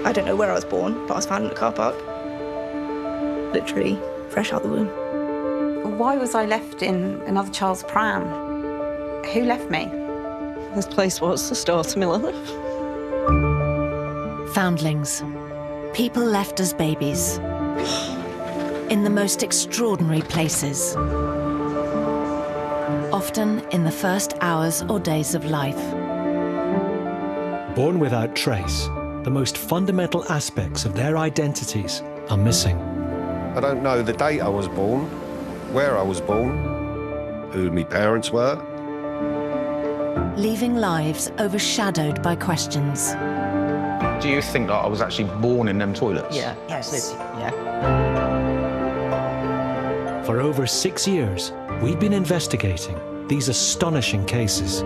I don't know where I was born, but I was found in the car park. Literally fresh out the womb. Why was I left in another child's pram? Who left me? This place was the start of my life. Foundlings. People left as babies. In the most extraordinary places. Often in the first hours or days of life. Born without trace, the most fundamental aspects of their identities are missing. I don't know the date I was born, where I was born, who my parents were. Leaving lives overshadowed by questions. Do you think that I was actually born in them toilets? Yeah, Yes. absolutely. Yeah. For over 6 years, we've been investigating these astonishing cases.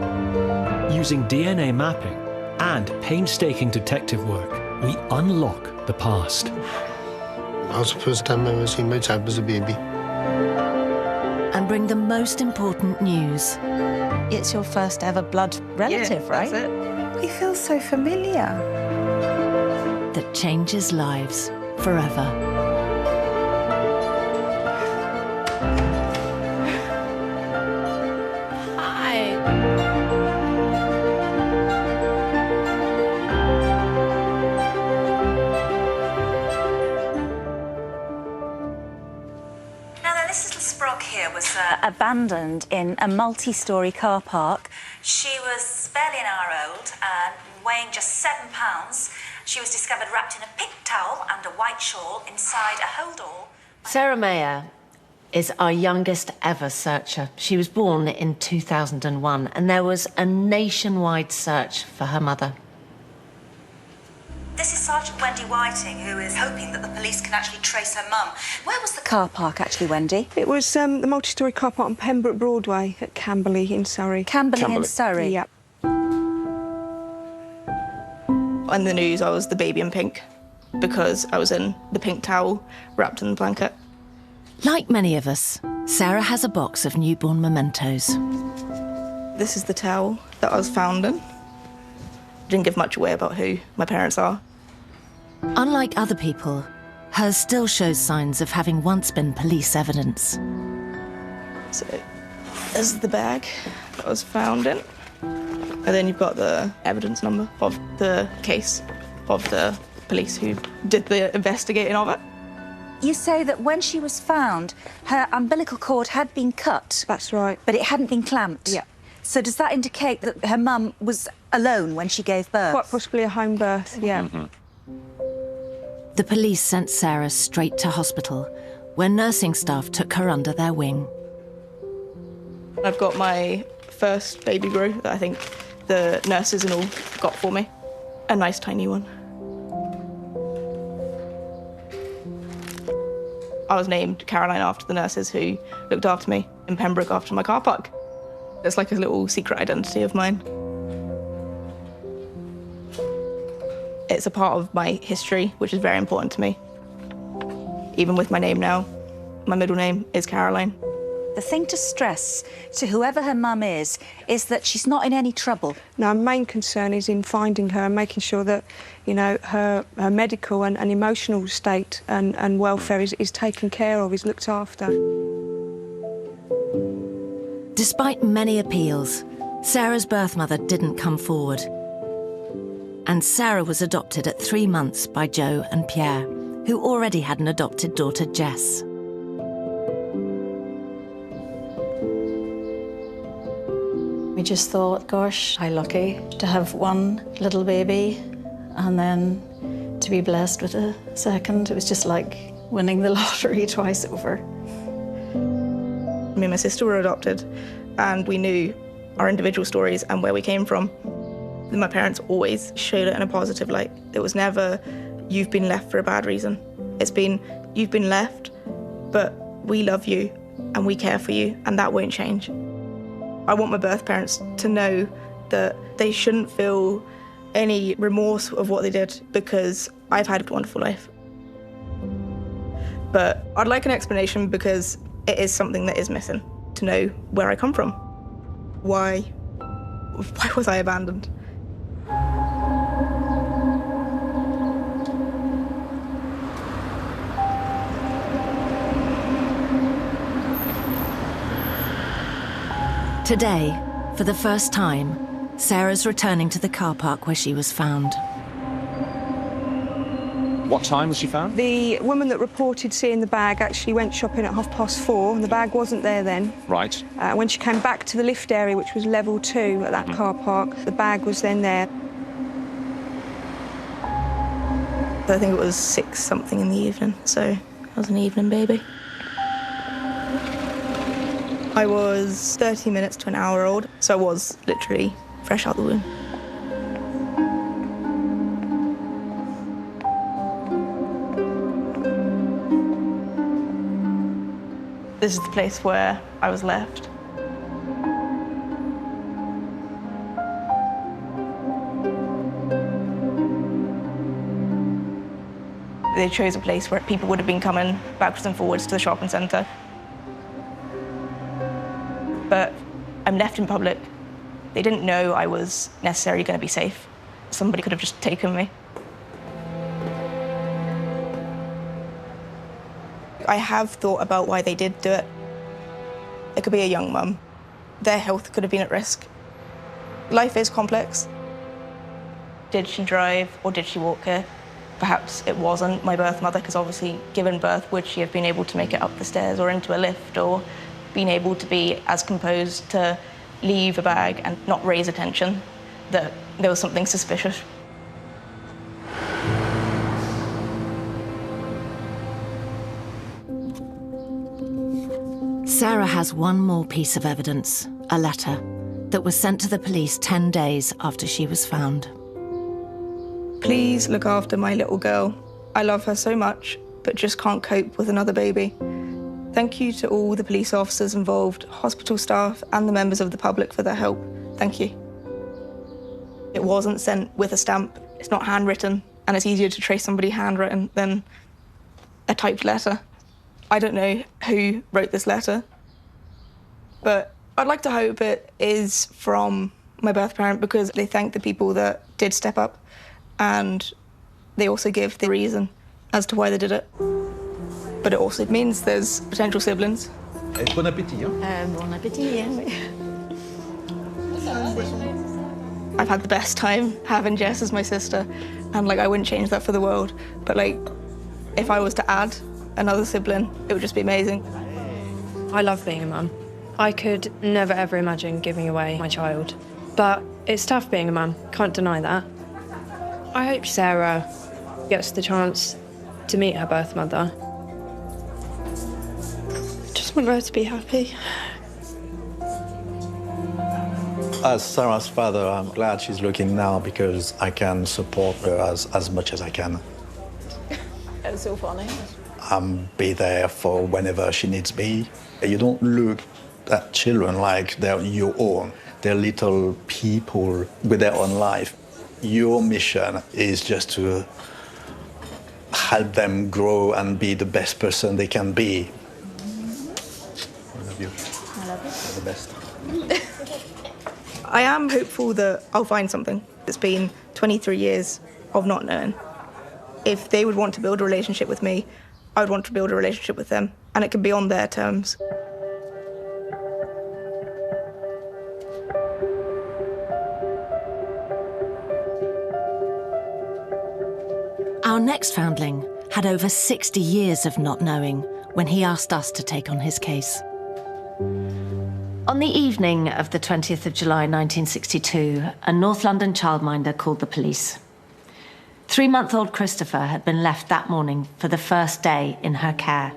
Using DNA mapping and painstaking detective work, we unlock the past. That was the first time I ever seen my child as a baby. And bring the most important news. It's your first ever blood relative, right? That's it. We feel so familiar. That changes lives forever. Hi. Now then, this little sprock here was abandoned in a multi-storey car park. She was barely an hour old and weighing just 7 pounds. She was discovered wrapped in a pink towel and a white shawl inside a hold-all. Sarah Mayer is our youngest ever searcher. She was born in 2001, and there was a nationwide search for her mother. This is Sergeant Wendy Whiting, who is hoping that the police can actually trace her mum. Where was the car park, actually, Wendy? It was the multi-storey car park on Pembroke Broadway at Camberley in Surrey. Camberley in Surrey? Yep. On the news, I was the baby in pink because I was in the pink towel wrapped in the blanket. Like many of us, Sarah has a box of newborn mementos. This is the towel that I was found in. Didn't give much away about who my parents are. Unlike other people, hers still shows signs of having once been police evidence. So this is the bag that I was found in. And then you've got the evidence number of the case of the police who did the investigating of it. You say that when she was found, her umbilical cord had been cut. That's right. But it hadn't been clamped. Yeah. So does that indicate that her mum was alone when she gave birth? Quite possibly a home birth, yeah. The police sent Sarah straight to hospital, where nursing staff took her under their wing. I've got my first baby grow that I think the nurses and all got for me. A nice tiny one. I was named Caroline after the nurses who looked after me in Pembroke after my car park. It's like a little secret identity of mine. It's a part of my history, which is very important to me. Even with my name now, my middle name is Caroline. The thing to stress to whoever her mum is that she's not in any trouble. No, our main concern is in finding her and making sure that, you know, her medical and emotional state and welfare is taken care of, is looked after. Despite many appeals, Sarah's birth mother didn't come forward. And Sarah was adopted at 3 months by Joe and Pierre, who already had an adopted daughter, Jess. We just thought, gosh, how lucky to have one little baby and then to be blessed with a second. It was just like winning the lottery twice over. Me and my sister were adopted, and we knew our individual stories and where we came from. My parents always showed it in a positive light. It was never, you've been left for a bad reason. It's been, you've been left, but we love you and we care for you, and that won't change. I want my birth parents to know that they shouldn't feel any remorse of what they did, because I've had a wonderful life. But I'd like an explanation, because it is something that is missing, to know where I come from. Why was I abandoned? Today, for the first time, Sarah's returning to the car park where she was found. What time was she found? The woman that reported seeing the bag actually went shopping at 4:30, and the bag wasn't there then. Right. When she came back to the lift area, which was level 2 at that car park, the bag was then there. I think it was 6-something in the evening, so I was an evening baby. I was 30 minutes to an hour old, so I was literally fresh out the womb. This is the place where I was left. They chose a place where people would have been coming backwards and forwards to the shopping centre. But I'm left in public. They didn't know I was necessarily going to be safe. Somebody could have just taken me. I have thought about why they did do it. It could be a young mum. Their health could have been at risk. Life is complex. Did she drive or did she walk here? Perhaps it wasn't my birth mother, because obviously, given birth, would she have been able to make it up the stairs or into a lift, or been able to be as composed to leave a bag and not raise attention that there was something suspicious? Sarah has one more piece of evidence, a letter that was sent to the police 10 days after she was found. Please look after my little girl. I love her so much, but just can't cope with another baby. Thank you to all the police officers involved, hospital staff, and the members of the public for their help. Thank you. It wasn't sent with a stamp. It's not handwritten, and it's easier to trace somebody handwritten than a typed letter. I don't know who wrote this letter, but I'd like to hope it is from my birth parent, because they thank the people that did step up, and they also give the reason as to why they did it. But it also means there's potential siblings. Bon appétit. Bon appétit. I've had the best time having Jess as my sister, and like I wouldn't change that for the world. But like, if I was to add another sibling, it would just be amazing. I love being a mum. I could never ever imagine giving away my child, but it's tough being a mum, can't deny that. I hope Sarah gets the chance to meet her birth mother. I just want her to be happy. As Sarah's father, I'm glad she's looking now, because I can support her as much as I can. It's so funny. Be there for whenever she needs me. You don't look at children like they're your own. They're little people with their own life. Your mission is just to help them grow and be the best person they can be. I love you. I love you. You're the best. I am hopeful that I'll find something. It's been 23 years of not knowing. If they would want to build a relationship with me, I would want to build a relationship with them, and it can be on their terms. Our next foundling had over 60 years of not knowing when he asked us to take on his case. On the evening of the 20th of July 1962, a North London childminder called the police. 3-month-old Christopher had been left that morning for the first day in her care,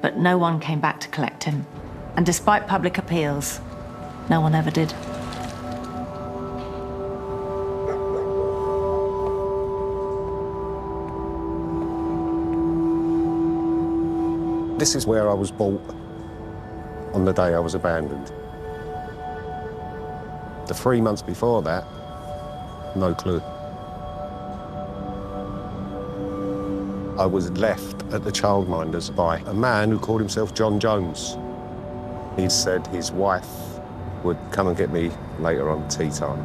but no one came back to collect him. And despite public appeals, no one ever did. This is where I was bought on the day I was abandoned. The 3 months before that, no clue. I was left at the childminders by a man who called himself John Jones. He said his wife would come and get me later on tea time.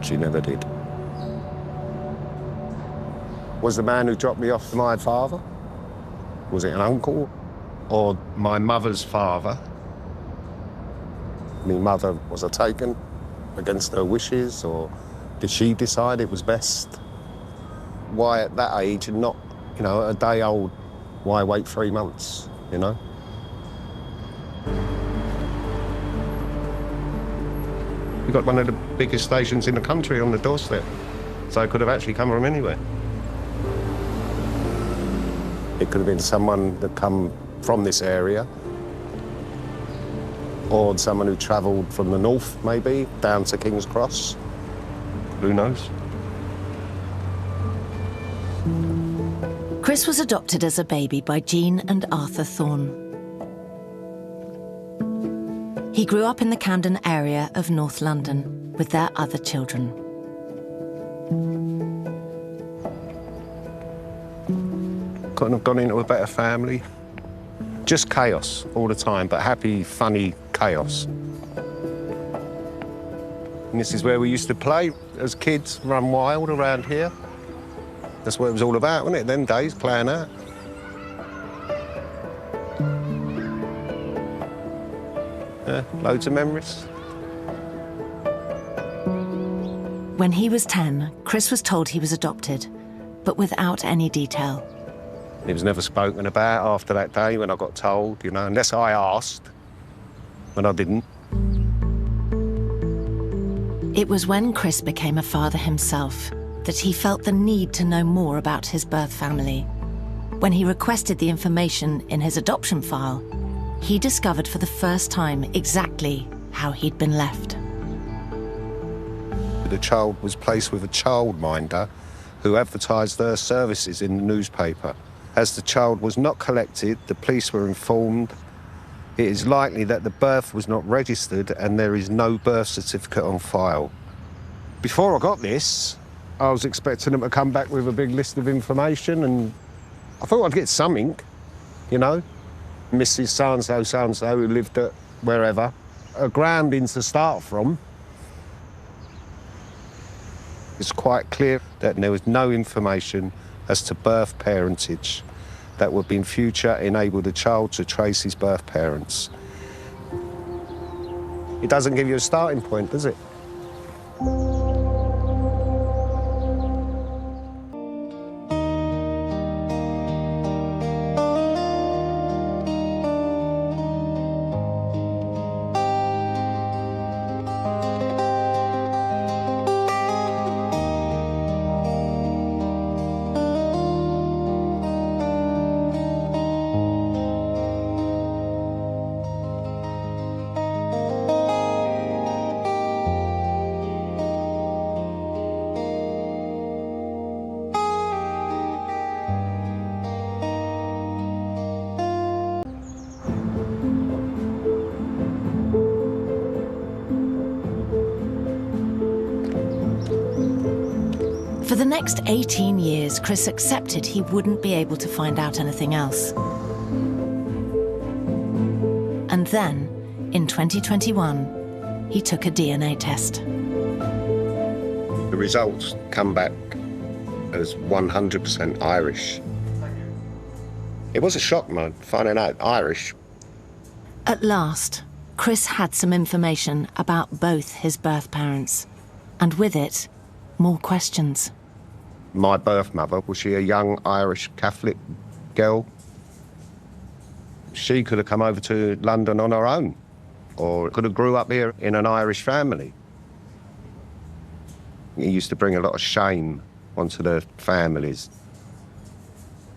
She never did. Was the man who dropped me off my father? Was it an uncle or my mother's father? My mother, was I taken against her wishes, or did she decide it was best? Why at that age and not, you know, a day old, why wait 3 months, you know? We've got one of the biggest stations in the country on the doorstep, so it could have actually come from anywhere. It could have been someone that come from this area, or someone who travelled from the north, maybe, down to King's Cross. Who knows? Chris was adopted as a baby by Jean and Arthur Thorne. He grew up in the Camden area of North London with their other children. Couldn't have gone into a better family. Just chaos all the time, but happy, funny chaos. And this is where we used to play as kids, run wild around here. That's what it was all about, wasn't it, them days, playing out. Yeah, loads of memories. When he was 10, Chris was told he was adopted, but without any detail. It was never spoken about after that day when I got told, you know, unless I asked, but I didn't. It was when Chris became a father himself that he felt the need to know more about his birth family. When he requested the information in his adoption file, he discovered for the first time exactly how he'd been left. The child was placed with a childminder who advertised their services in the newspaper. As the child was not collected, the police were informed it is likely that the birth was not registered and there is no birth certificate on file. Before I got this, I was expecting them to come back with a big list of information, and I thought I'd get something, you know. Mrs. so-and-so, so-and-so, who lived at wherever. A grounding to start from. It's quite clear that there was no information as to birth parentage that would in future enable the child to trace his birth parents. It doesn't give you a starting point, does it? For the next 18 years, Chris accepted he wouldn't be able to find out anything else. And then, in 2021, he took a DNA test. The results come back as 100% Irish. It was a shock, man, finding out Irish. At last, Chris had some information about both his birth parents, and with it, more questions. My birth mother, was she a young Irish Catholic girl? She could have come over to London on her own, or could have grew up here in an Irish family. It used to bring a lot of shame onto the families.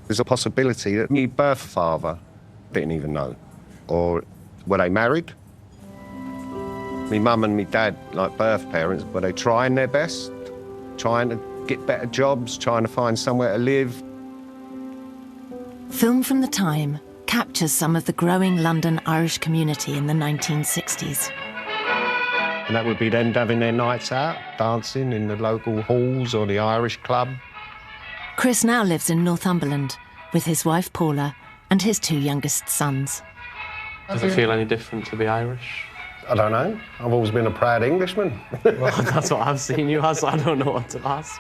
There's a possibility that my birth father didn't even know. Or were they married? My mum and my dad, like birth parents, were they trying their best? Trying to get better jobs, trying to find somewhere to live? Film from the time captures some of the growing London Irish community in the 1960s. And that would be them having their nights out, dancing in the local halls or the Irish club. Chris now lives in Northumberland with his wife Paula and his 2 youngest sons. Does it feel any different to be Irish? I don't know. I've always been a proud Englishman. Well, that's what I've seen you as. I don't know what to ask.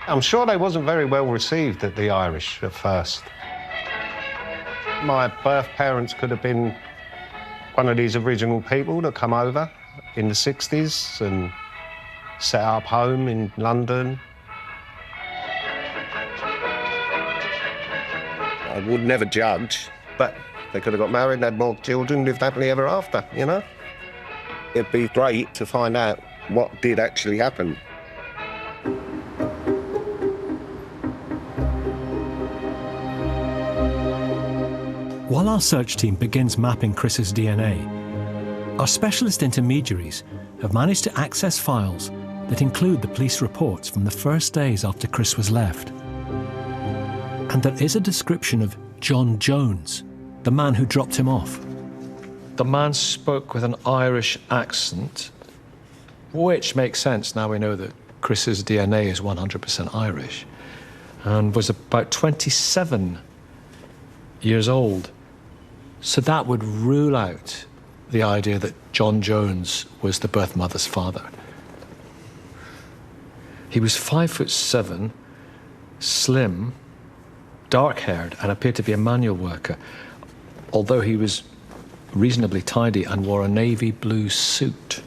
I'm sure they wasn't very well received at the Irish at first. My birth parents could have been one of these original people that come over in the 60s and set up home in London. I would never judge, but they could have got married, had more children, lived happily ever after, you know? It'd be great to find out what did actually happen. While our search team begins mapping Chris's DNA, our specialist intermediaries have managed to access files that include the police reports from the first days after Chris was left. And there is a description of John Jones, the man who dropped him off. The man spoke with an Irish accent, which makes sense now we know that Chris's DNA is 100% Irish, and was about 27 years old. So that would rule out the idea that John Jones was the birth mother's father. He was 5'7", slim, dark-haired, and appeared to be a manual worker, although he was reasonably tidy and wore a navy blue suit.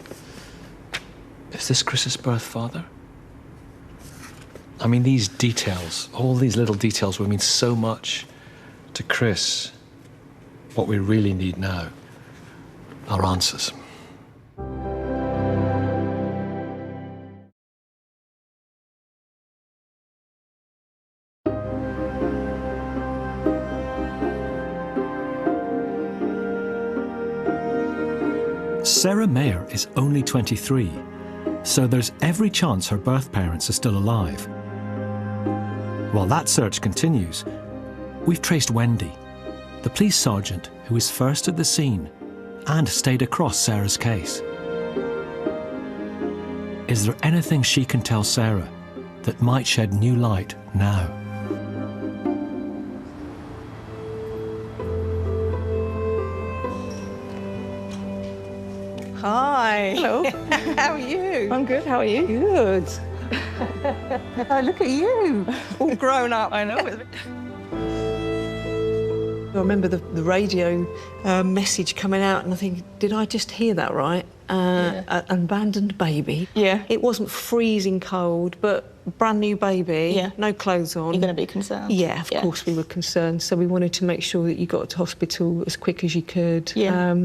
Is this Chris's birth father? I mean, these details, all these little details will mean so much to Chris. What we really need now are answers. Sarah Mayer is only 23, so there's every chance her birth parents are still alive. While that search continues, we've traced Wendy, the police sergeant who was first at the scene and stayed across Sarah's case. Is there anything she can tell Sarah that might shed new light now? Hi. Hello. How are you? I'm good, how are you? Good. Oh, look at you, all grown up. I know. I remember the radio message coming out, and I think, did I just hear that right? An abandoned baby. Yeah. It wasn't freezing cold, but brand new baby. Yeah. No clothes on. You're going to be concerned. Yeah, of course we were concerned. So we wanted to make sure that you got to hospital as quick as you could. Yeah.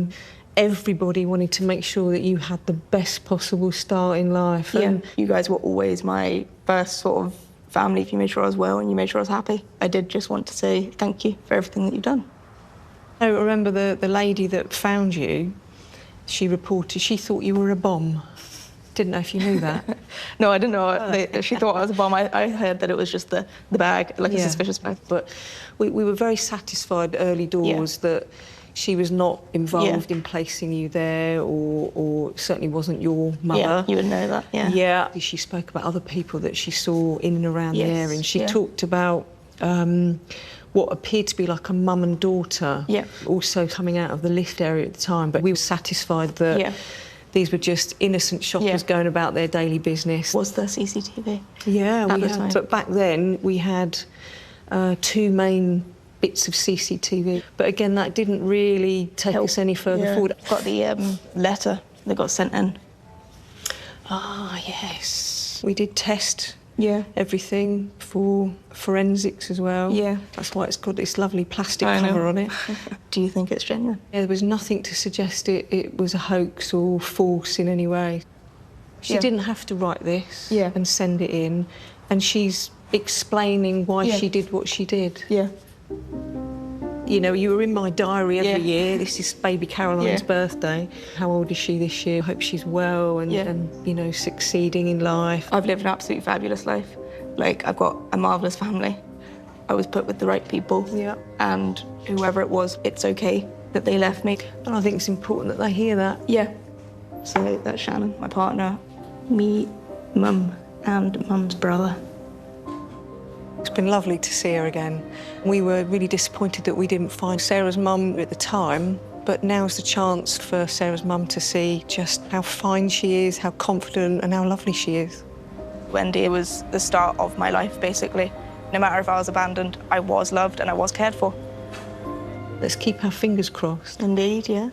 Everybody wanted to make sure that you had the best possible start in life. Yeah. And You guys were always my first sort of family. If you made sure I was well and you made sure I was happy. I did just want to say thank you for everything that you've done. I remember the lady that found you, she reported she thought you were a bomb. Didn't know if you knew that. No, I didn't know. She thought I was a bomb. I heard that it was just the bag, like a suspicious bag. But we were very satisfied early doors that she was not involved in placing you there, or certainly wasn't your mother. Yeah, you would know that, yeah. Yeah. She spoke about other people that she saw in and around the area, and she talked about what appeared to be like a mum and daughter also coming out of the lift area at the time. But we were satisfied that these were just innocent shoppers going about their daily business. Was there CCTV? Yeah, at we the had. time? But back then we had two main bits of CCTV. But again, that didn't really take us any further forward. Got the letter that got sent in. Ah, yes. We did test everything for forensics as well. Yeah. That's why it's got this lovely plastic I know. cover on it. Do you think it's genuine? Yeah, there was nothing to suggest it was a hoax or false in any way. She didn't have to write this and send it in, and she's explaining why she did what she did. Yeah. You know, you were in my diary every year. This is baby Caroline's birthday. How old is she this year? I hope she's well and, you know, succeeding in life. I've lived an absolutely fabulous life. Like, I've got a marvellous family. I was put with the right people. Yeah. And whoever it was, it's okay that they left me. And I think it's important that they hear that. Yeah. So that's Shannon, my partner, me, Mum, and Mum's brother. It's been lovely to see her again. We were really disappointed that we didn't find Sarah's mum at the time, but now's the chance for Sarah's mum to see just how fine she is, how confident and how lovely she is. Wendy was the start of my life, basically. No matter if I was abandoned, I was loved and I was cared for. Let's keep our fingers crossed. Indeed, yeah.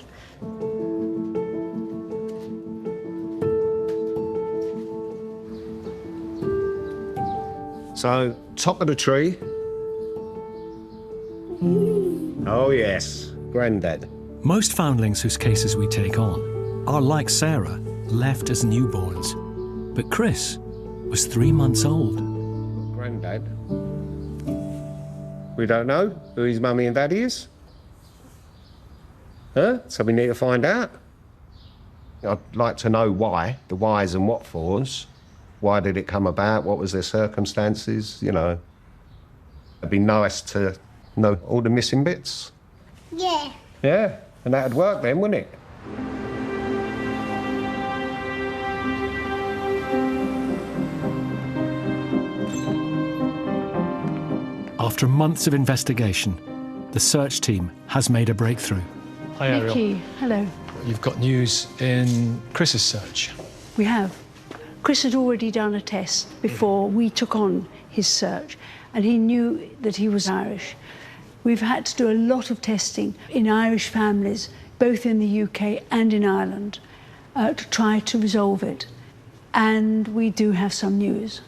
So, top of the tree. Oh, yes, Grandad. Most foundlings whose cases we take on are like Sarah, left as newborns. But Chris was 3 months old. Grandad. We don't know who his mummy and daddy is. Huh? So we need to find out. I'd like to know why, the whys and what fors. Why did it come about? What was their circumstances? You know, it'd be nice to know all the missing bits. Yeah. Yeah, and that'd work then, wouldn't it? After months of investigation, the search team has made a breakthrough. Hi, Ariel. Nicky, hello. You've got news in Chris's search. We have. Chris had already done a test before we took on his search, and he knew that he was Irish. We've had to do a lot of testing in Irish families, both in the UK and in Ireland, to try to resolve it. And we do have some news.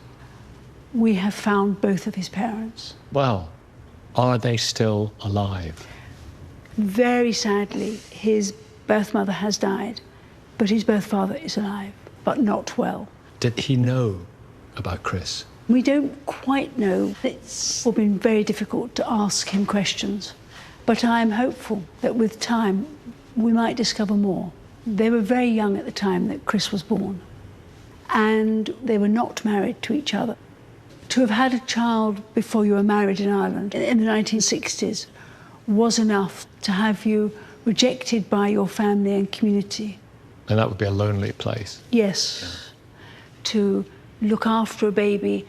We have found both of his parents. Well, are they still alive? Very sadly, his birth mother has died, but his birth father is alive, but not well. Did he know about Chris? We don't quite know. It's been very difficult to ask him questions, but I'm hopeful that with time we might discover more. They were very young at the time that Chris was born, and they were not married to each other. To have had a child before you were married in Ireland in the 1960s was enough to have you rejected by your family and community. And that would be a lonely place. Yes. Yeah. To look after a baby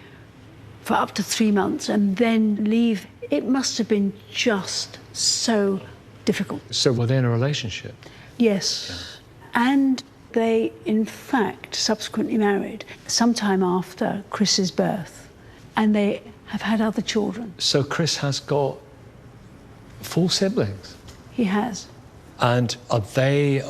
for up to 3 months and then leave, it must have been just so difficult. So were they in a relationship? Yes. Yeah. And they, in fact, subsequently married sometime after Chris's birth, and they have had other children. So Chris has got 4 siblings? He has. And are they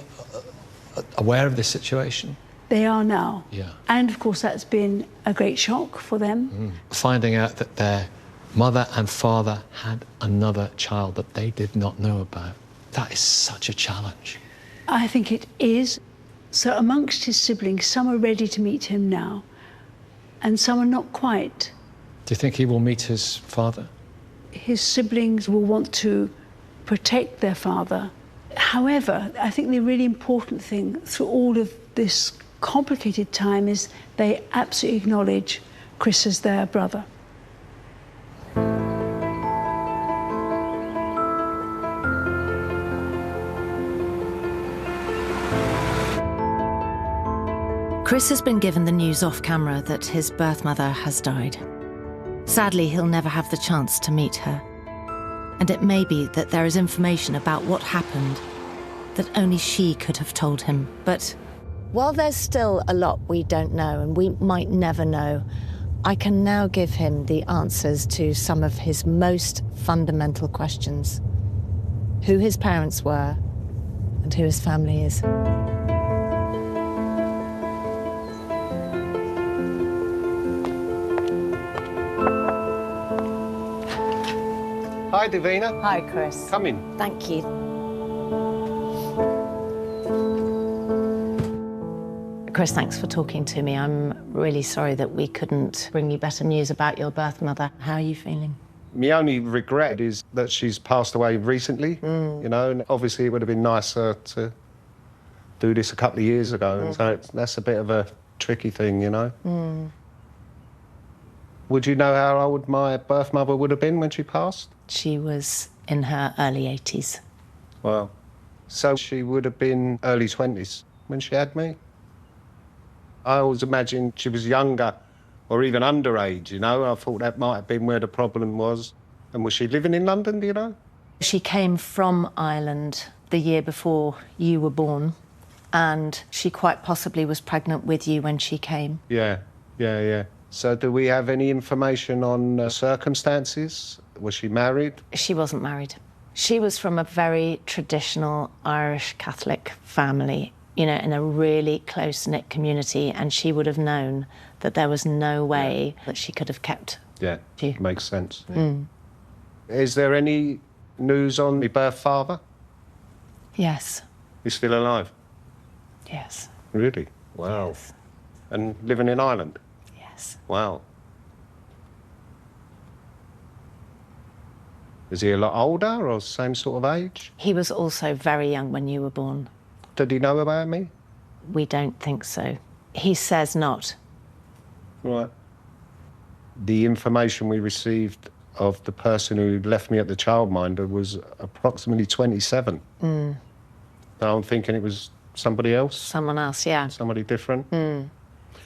aware of this situation? They are now. Yeah. And of course that's been a great shock for them. Finding out that their mother and father had another child that they did not know about. That is such a challenge. I think it is. So amongst his siblings, some are ready to meet him now, and some are not quite. Do you think he will meet his father? His siblings will want to protect their father. However, I think the really important thing through all of this complicated time is they absolutely acknowledge Chris as their brother. Chris has been given the news off camera that his birth mother has died. Sadly, he'll never have the chance to meet her. And it may be that there is information about what happened that only she could have told him. But while there's still a lot we don't know and we might never know, I can now give him the answers to some of his most fundamental questions. Who his parents were and who his family is. Hi, Davina. Hi, Chris. Come in. Thank you. Chris, thanks for talking to me. I'm really sorry that we couldn't bring you better news about your birth mother. How are you feeling? My only regret is that she's passed away recently, you know, and obviously it would have been nicer to do this a couple of years ago, so that's a bit of a tricky thing, you know. Would you know how old my birth mother would have been when she passed? She was in her early 80s. Wow. So she would have been early 20s when she had me? I always imagined she was younger or even underage, you know. I thought that might have been where the problem was. And was she living in London, do you know? She came from Ireland the year before you were born, and she quite possibly was pregnant with you when she came. Yeah. So do we have any information on circumstances? Was she married? She wasn't married. She was from a very traditional Irish Catholic family, you know, in a really close-knit community, and she would have known that there was no way that she could have kept Yeah, you. makes sense. Yeah. Mm. Is there any news on my birth father? Yes. He's still alive? Yes. Really? Wow. Yes. And living in Ireland? Yes. Wow. Is he a lot older or same sort of age? He was also very young when you were born. Did he know about me? We don't think so. He says not. Right. The information we received of the person who left me at the childminder was approximately 27. Mm. Now I'm thinking it was somebody else. Someone else, yeah. Somebody different. Mm.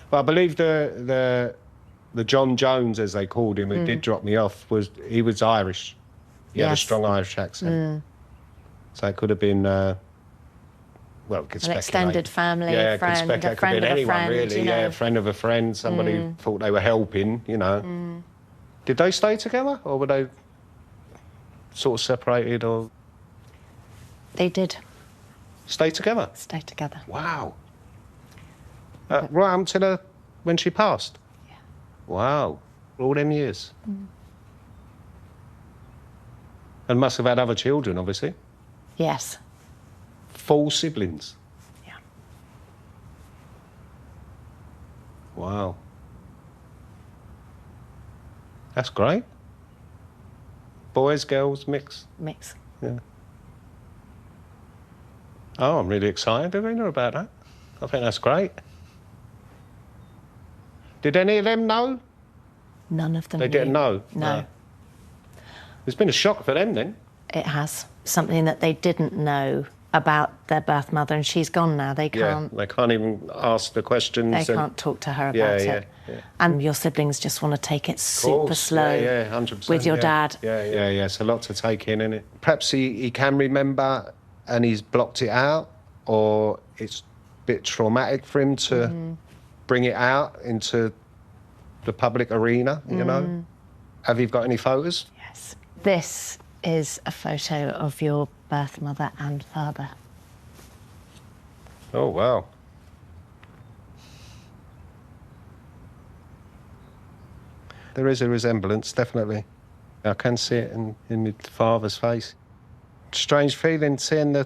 But I believe the John Jones, as they called him, who did drop me off, he was Irish. He had a strong Irish accent. Mm. So it could have been, well, could An speculate. extended family, Yeah, friend, it a could friend have been of a anyone, friend, really. you know. Yeah, a friend of a friend, somebody who thought they were helping, you know. Mm. Did they stay together, or were they sort of separated, or...? They did. Stay together? Stay together. Wow. Right up to when she passed? Yeah. Wow. All them years. Mm. And must have had other children, obviously. Yes. 4 siblings? Yeah. Wow. That's great. Boys, girls, mix? Mix. Yeah. Oh, I'm really excited, Irina, about that. I think that's great. Did any of them know? None of them They didn't know? No. It's been a shock for them, then. It has. Something that they didn't know about their birth mother, and she's gone now. They can't... Yeah, they can't even ask the questions. They can't talk to her about it. Yeah. And your siblings just want to take it super slow. Yeah, 100%. With your dad. Yeah. It's a lot to take in, isn't it? Perhaps he can remember and he's blocked it out, or it's a bit traumatic for him to bring it out into the public arena, you know? Have you got any photos? Yes. This is a photo of your birth mother and father. Oh, wow. There is a resemblance, definitely. I can see it in my father's face. Strange feeling seeing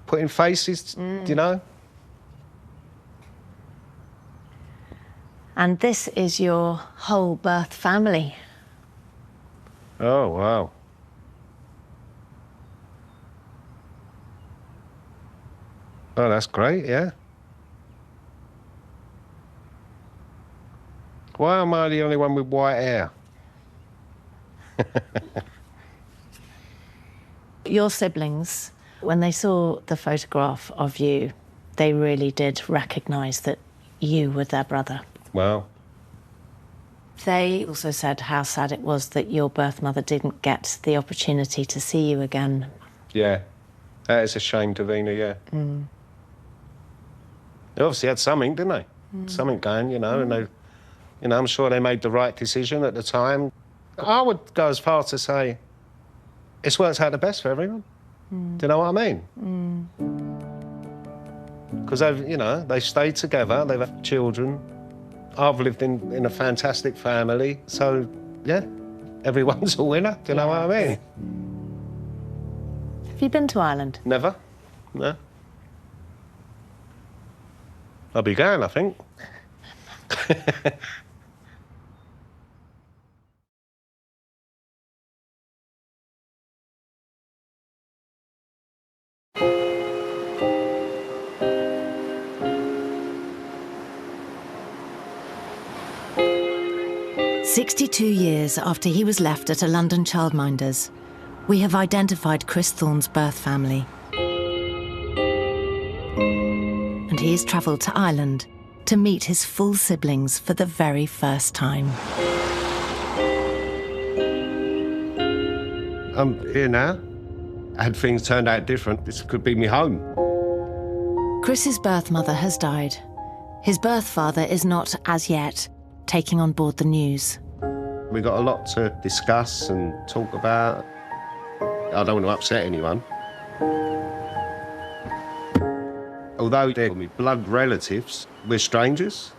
putting faces, you know? And this is your whole birth family. Oh, wow. Oh, that's great, yeah. Why am I the only one with white hair? Your siblings, when they saw the photograph of you, they really did recognise that you were their brother. Wow. They also said how sad it was that your birth mother didn't get the opportunity to see you again. Yeah, that is a shame, Davina, yeah. They obviously had something, didn't they? Something going, you know, and they, you know, I'm sure they made the right decision at the time. I would go as far to say it's worked out the best for everyone. Do you know what I mean? Because they've, you know, they stayed together, they've had children. I've lived in a fantastic family, so, yeah, everyone's a winner, do you know what I mean? Have you been to Ireland? Never, no. I'll be going, I think. "62 years after he was left at a London childminder's, we have identified Chris Thorne's birth family. And he has travelled to Ireland to meet his full siblings for the very first time. I'm here now. Had things turned out different, this could be me home. Chris's birth mother has died. His birth father is not, as yet, taking on board the news. We got a lot to discuss and talk about. I don't want to upset anyone. Although they're my blood relatives, we're strangers.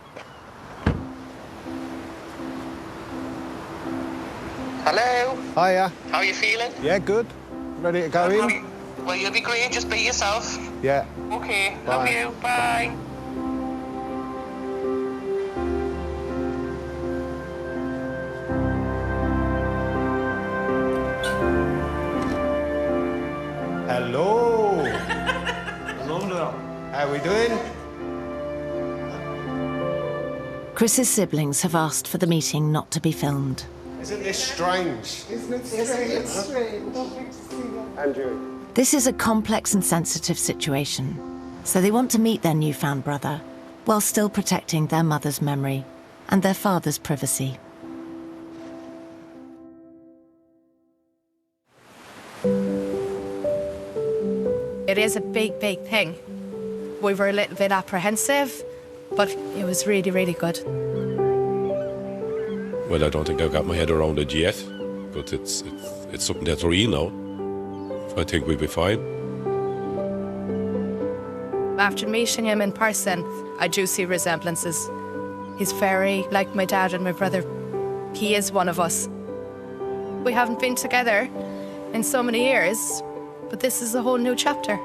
Hello? Hiya. How are you feeling? Yeah, good. Ready to go in? Well, you'll be great. Just be yourself. Yeah. Okay. Bye. Love you. Bye. Hello. Hello there. How are we doing? Chris's siblings have asked for the meeting not to be filmed. Isn't this strange? Isn't it strange? It's strange. Andrew. This is a complex and sensitive situation, so they want to meet their newfound brother while still protecting their mother's memory and their father's privacy. It is a big, big thing. We were a little bit apprehensive, but it was really, really good. Well, I don't think I've got my head around it yet, but it's something that's real now. I think we'll be fine. After meeting him in person, I do see resemblances. He's very like my dad and my brother. He is one of us. We haven't been together in so many years, but this is a whole new chapter.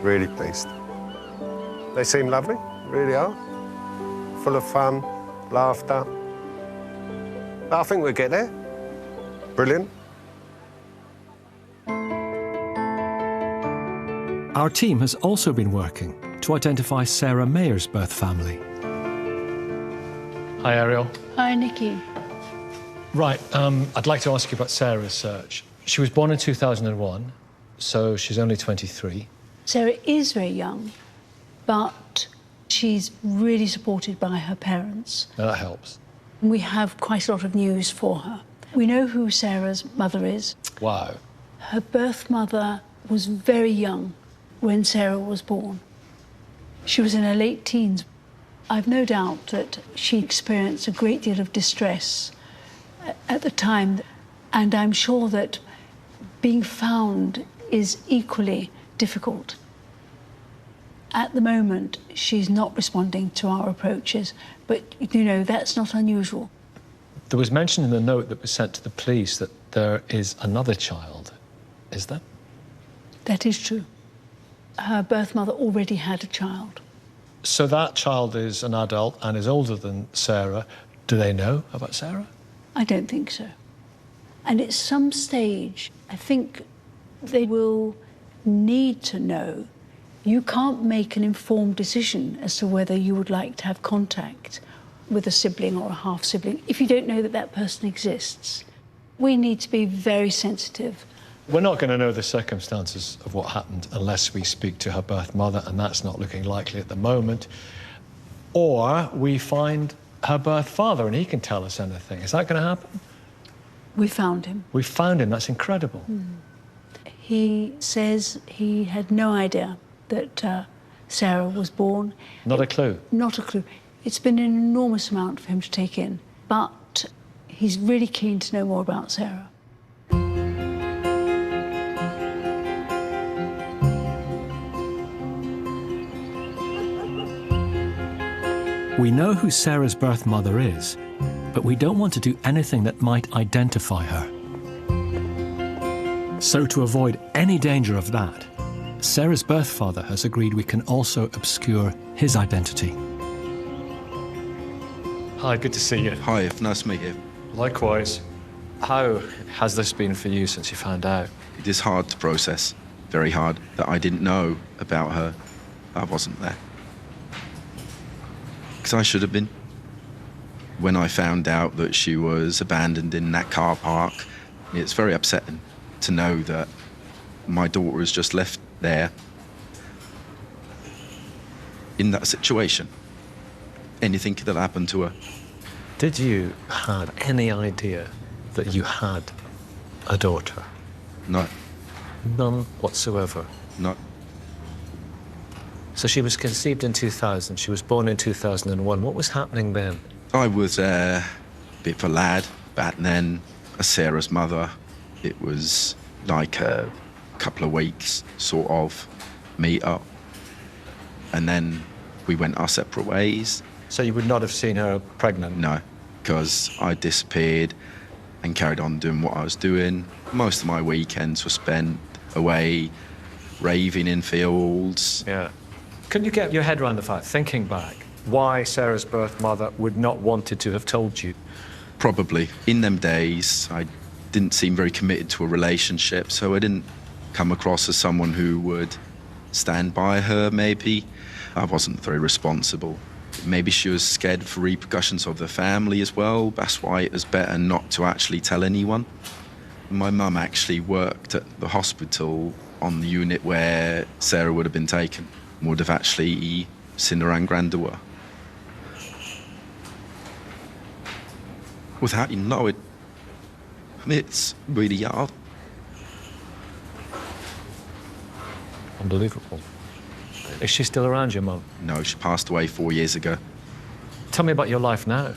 Really pleased. They seem lovely, really are. Full of fun, laughter. I think we'll get there. Brilliant. Our team has also been working to identify Sarah Mayer's birth family. Hi, Ariel. Hi, Nikki. Right, I'd like to ask you about Sarah's search. She was born in 2001, so she's only 23. Sarah is very young, but she's really supported by her parents. That helps. We have quite a lot of news for her. We know who Sarah's mother is. Wow. Her birth mother was very young when Sarah was born. She was in her late teens. I've no doubt that she experienced a great deal of distress at the time, and I'm sure that being found is equally difficult. At the moment, she's not responding to our approaches, but, you know, that's not unusual. There was mention in the note that was sent to the police that there is another child. Is there? That is true. Her birth mother already had a child. So that child is an adult and is older than Sarah. Do they know about Sarah? I don't think so. And at some stage, I think they will need to know. You can't make an informed decision as to whether you would like to have contact with a sibling or a half-sibling if you don't know that that person exists. We need to be very sensitive. We're not going to know the circumstances of what happened unless we speak to her birth mother, and that's not looking likely at the moment. Or we find her birth father and he can tell us anything. Is that going to happen? We found him. We found him. That's incredible. He says he had no idea that Sarah was born. Not a clue? Not a clue. It's been an enormous amount for him to take in, but he's really keen to know more about Sarah. We know who Sarah's birth mother is, but we don't want to do anything that might identify her. So to avoid any danger of that, Sarah's birth father has agreed we can also obscure his identity. Hi, good to see you. Hi, nice to meet you. Likewise. How has this been for you since you found out? It is hard to process, very hard, that I didn't know about her. I wasn't there. Because I should have been. When I found out that she was abandoned in that car park, it's very upsetting to know that my daughter is just left there in that situation. Anything could have happened to her. Did you have any idea that you had a daughter? No. None whatsoever? No. So she was conceived in 2000, she was born in 2001. What was happening then? I was a bit of a lad back then. as Sarah's mother, it was like a couple of weeks sort of meet up. And then we went our separate ways. So you would not have seen her pregnant? No, because I disappeared and carried on doing what I was doing. Most of my weekends were spent away, raving in fields. Yeah. Can you get your head around the fact, thinking back, why Sarah's birth mother would not wanted to have told you? Probably. In them days, I didn't seem very committed to a relationship, so I didn't come across as someone who would stand by her, maybe. I wasn't very responsible. Maybe she was scared for repercussions of the family as well. That's why it was better not to actually tell anyone. My mum actually worked at the hospital on the unit where Sarah would have been taken, would have actually seen her and Grandeur. Without you knowing, it's really hard. Unbelievable. Is she still around, your mum? No, she passed away 4 years ago. Tell me about your life now.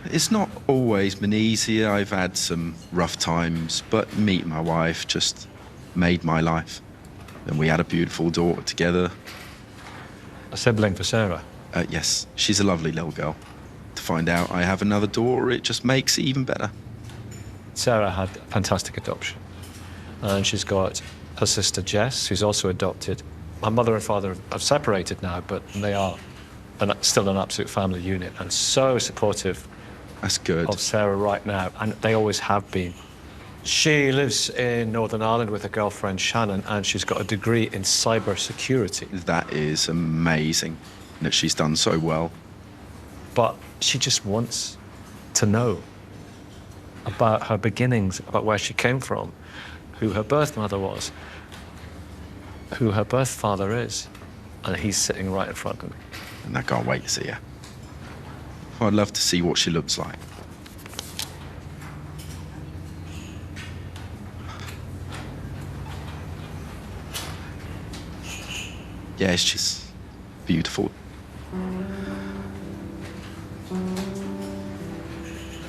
It's not always been easy. I've had some rough times, but meeting my wife just made my life. And we had a beautiful daughter together. A sibling for Sarah? Yes, she's a lovely little girl. To find out I have another daughter, it just makes it even better. Sarah had a fantastic adoption. And she's got her sister Jess, who's also adopted. My mother and father have separated now, but they are still an absolute family unit and so supportive. That's good. Of Sarah right now, and they always have been. She lives in Northern Ireland with her girlfriend Shannon, and she's got a degree in cyber security. That is amazing that she's done so well. But she just wants to know about her beginnings, about where she came from, who her birth mother was, who her birth father is, and he's sitting right in front of me. And I can't wait to see her. I'd love to see what she looks like. Yeah, she's beautiful.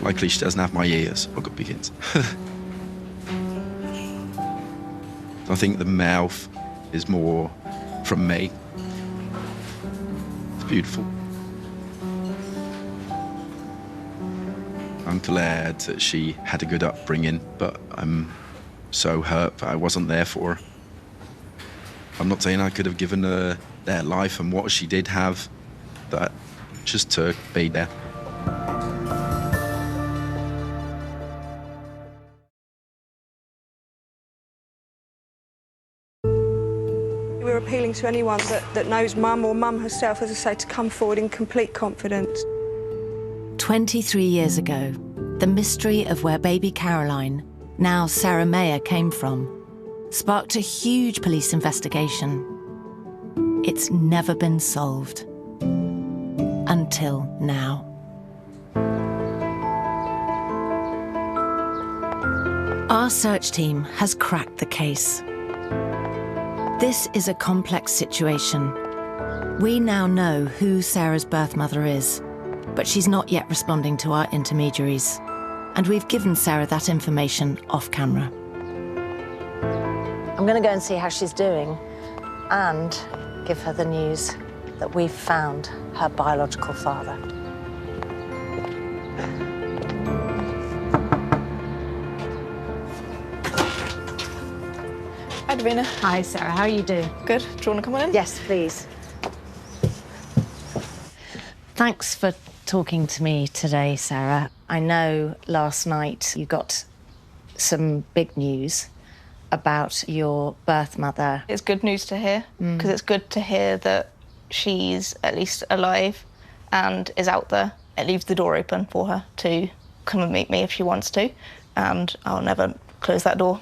Likely she doesn't have my ears. I've got big ears. I think the mouth is more from me. It's beautiful. I'm glad that she had a good upbringing, but I'm so hurt that I wasn't there for her. I'm not saying I could have given her their life and what she did have, but just to be there. We're appealing to anyone that knows Mum or Mum herself, as I say, to come forward in complete confidence. 23 years ago, the mystery of where baby Caroline, now Sarah Mayer, came from sparked a huge police investigation. It's never been solved. Until now. Our search team has cracked the case. This is a complex situation. We now know who Sarah's birth mother is, but she's not yet responding to our intermediaries. And we've given Sarah that information off camera. I'm going to go and see how she's doing and give her the news that we've found her biological father. Hi, Davina. Hi, Sarah. How are you doing? Good. Do you want to come on in? Yes, please. Thanks for talking to me today, Sarah. I know last night you got some big news about your birth mother. It's good news to hear, because it's good to hear that she's at least alive and is out there. It leaves the door open for her to come and meet me if she wants to, and I'll never close that door.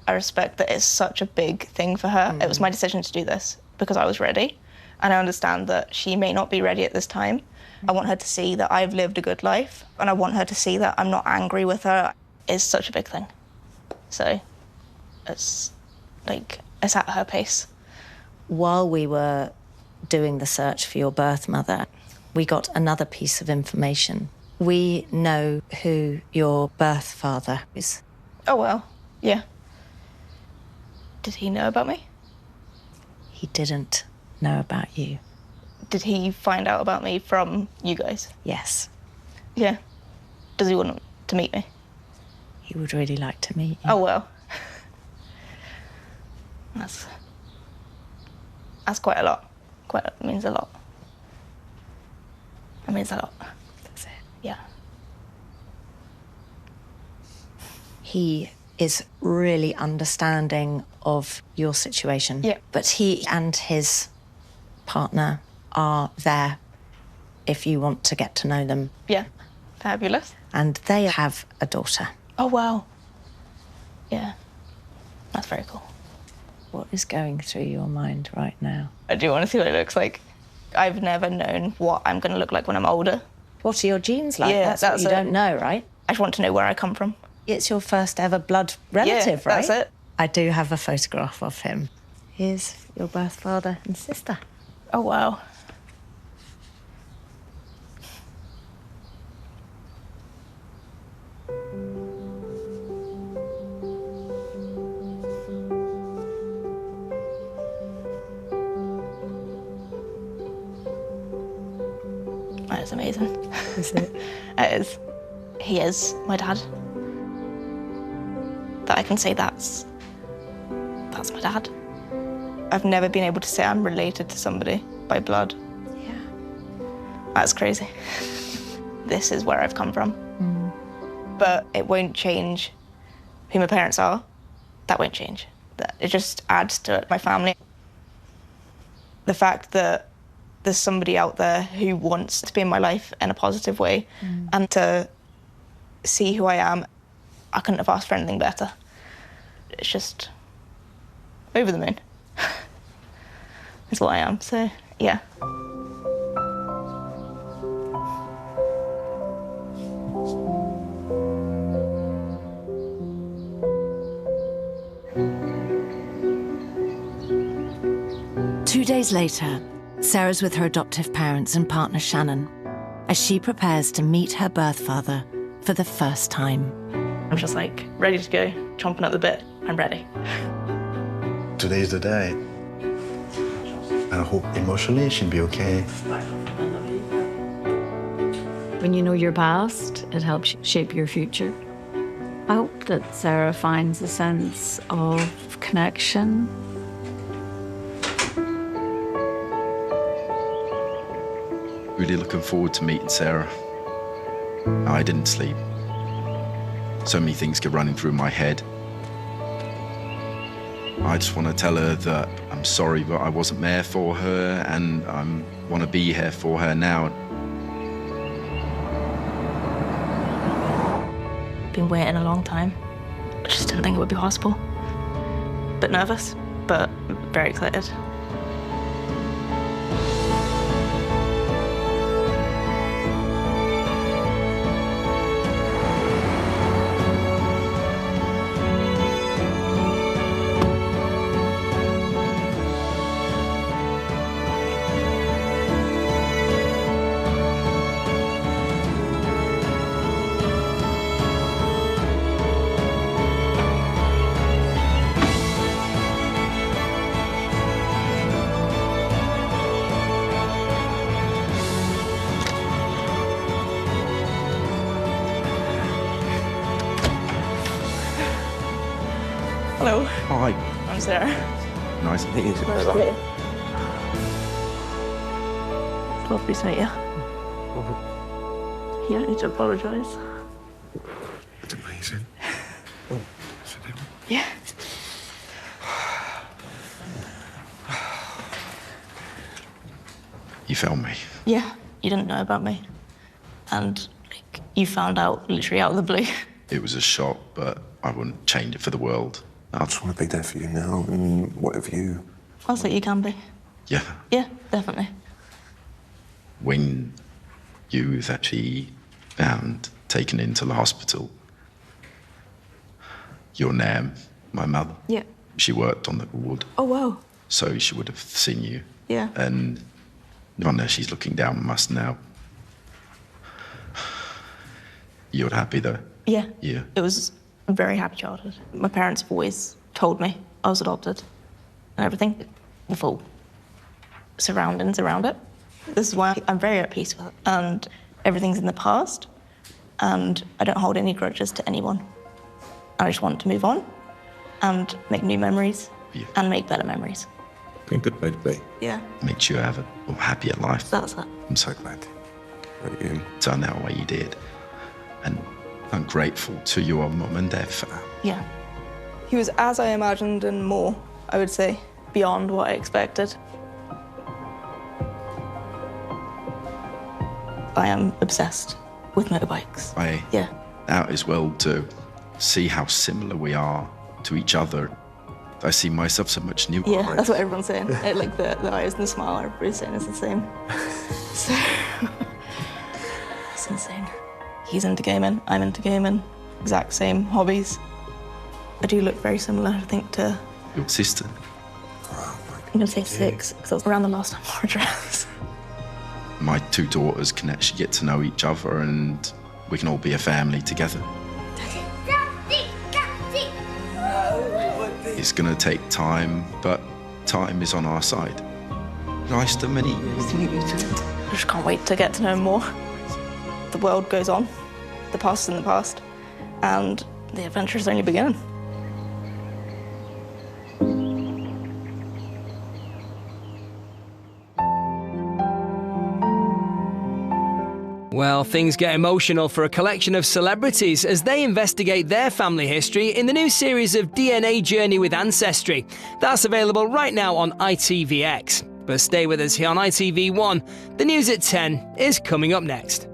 I respect that it's such a big thing for her. It was my decision to do this because I was ready, and I understand that she may not be ready at this time. I want her to see that I've lived a good life, and I want her to see that I'm not angry with her. It's such a big thing. So it's at her pace. While we were doing the search for your birth mother, we got another piece of information. We know who your birth father is. Oh, well, yeah. Did he know about me? He didn't know about you. Did he find out about me from you guys? Yes. Yeah. Does he want to meet me? He would really like to meet you. Oh, well. That's quite a lot. Means a lot. It means a lot. That's it. Yeah. He is really understanding of your situation. Yeah. But he and his partner are there if you want to get to know them. Yeah. Fabulous. And they have a daughter. Oh, wow. Yeah. That's very cool. What is going through your mind right now? I do want to see what it looks like. I've never known what I'm going to look like when I'm older. What are your genes like? Yeah, that's what you don't know, right? I just want to know where I come from. It's your first ever blood relative, yeah, right? That's it. I do have a photograph of him. Here's your birth father and sister. Oh, wow. That is amazing. Is it? It is. He is my dad. That I can say that's my dad. I've never been able to say I'm related to somebody by blood. Yeah. That's crazy. This is where I've come from. But it won't change who my parents are. That won't change. It just adds to my family. The fact that there's somebody out there who wants to be in my life in a positive way and to see who I am, I couldn't have asked for anything better. It's just over the moon. Is what I am, so yeah. Two days later, Sarah's with her adoptive parents and partner Shannon as she prepares to meet her birth father for the first time. I'm just like ready to go, chomping at the bit. I'm ready. Today's the day. And I hope emotionally she'll be okay. When you know your past, it helps shape your future. I hope that Sarah finds a sense of connection. Really looking forward to meeting Sarah. I didn't sleep. So many things kept running through my head. I just want to tell her that I'm sorry that I wasn't there for her and I want to be here for her now. Been waiting a long time. I just didn't think it would be possible. Bit nervous, but very excited. Hello. Hi. I'm Sarah. Nice to meet you. Lovely. Lovely to meet you. You don't need to apologise. It's amazing. Yeah. You found me. Yeah. You didn't know about me. And like, you found out literally out of the blue. It was a shock, but I wouldn't change it for the world. I just want to be there for you now, and whatever you... I'll say you can be. Yeah. Yeah, definitely. When you was actually found, taken into the hospital, your nan, my mother, Yeah. she worked on the ward, Oh, wow. so she would have seen you. Yeah. And I know she's looking down on us now. You were happy though? Yeah. Yeah. It was a very happy childhood. My parents have always told me I was adopted and everything. The full surroundings around it. This is why I'm very at peace with it. And everything's in the past. And I don't hold any grudges to anyone. I just want to move on and make new memories and make better memories. A good way to be. Yeah. Makes you have a happier life. That's it. I'm so glad that you turned out the way you did. And I'm grateful to your mum and dad for that. Yeah. He was as I imagined and more, I would say, beyond what I expected. I am obsessed with motorbikes. Yeah. Out as well to see how similar we are to each other. I see myself so much newer. Yeah, that's what everyone's saying. Like the eyes and the smile, everybody's saying it's the same. So, it's insane. He's into gaming, I'm into gaming. Exact same hobbies. I do look very similar, I think, to... Your sister? I'm gonna say 6, because I was around the last time I wore a dress. My 2 daughters can actually get to know each other and we can all be a family together. It's gonna take time, but time is on our side. Nice to meet you. I just can't wait to get to know him more. The world goes on. The past is in the past. And the adventure is only beginning. Well, things get emotional for a collection of celebrities as they investigate their family history in the new series of DNA Journey with Ancestry. That's available right now on ITVX. But stay with us here on ITV1. The news at 10 is coming up next.